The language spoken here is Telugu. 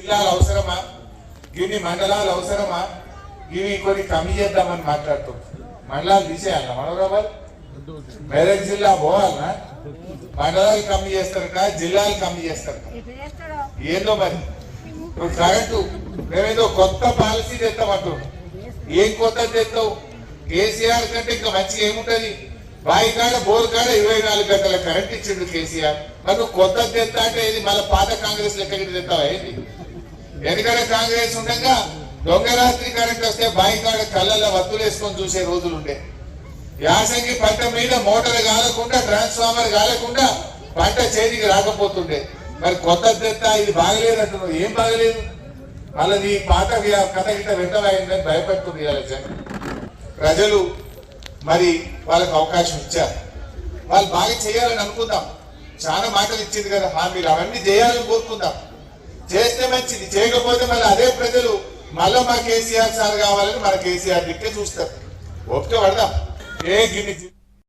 జిల్లాలు అవసరమా, గిన్ని మండలాలు అవసరమా, ఇవి కొన్ని కమ్మి చేద్దామని మాట్లాడుతాం. మండలాలు తీసేయాలన్నా మనోరాబాద్? మెదక్ జిల్లా పోవాలన్నా? మండలాలు కమ్మి చేస్తారట, జిల్లాలు కమ్మి చేస్తారట. ఏందో మరి ఇప్పుడు కరెంటు మేమేదో కొత్త పాలసీ తెస్తామంటున్నాం. ఏం కొత్త తెస్తావు? కేసీఆర్ కంటే ఇంకా మంచిగా ఏముంటది? బాయి కాడ బోర్ కాడ 24 గంటల కరెంట్ ఇచ్చిండు కేసీఆర్. మరి నువ్వు కొత్త తెస్తా అంటే ఇది మళ్ళీ పాత కాంగ్రెస్ లెక్కకి తెస్తావా ఏంటి? ఎందుకంటే కాంగ్రెస్ ఉండగా దొంగరాత్రి కరెంట్ వస్తే బాయి కాడ కళ్ళల్లో వత్తులు వేసుకొని చూసే రోజులుండే. యాసంగి పంట మీద మోటార్ కాలకుండా, ట్రాన్స్ఫార్మర్ కాలకుండా పంట చేతికి రాకపోతుండే. మరి కొత్త తెస్తా ఇది బాగలేదంటున్నావు. ఏం బాగలేదు? మళ్ళీ నీ పాత కథ గిట్ట వెంటనే భయపెడుతుంది ప్రజలు. మరి వాళ్ళకు అవకాశం ఇచ్చారు, వాళ్ళు బాగా చేయాలని అనుకుందాం. చాలా మాటలు ఇచ్చింది కదా హామీలు, అవన్నీ చేయాలని కోరుకుందాం. చేస్తే మంచిది, చేయకపోతే మళ్ళీ అదే ప్రజలు మళ్ళీ మా కేసీఆర్ సార్ కావాలని మన కేసీఆర్ దిక్కే చూస్తారు. ఒప్పుకే పడదాం. ఏ గిన్ని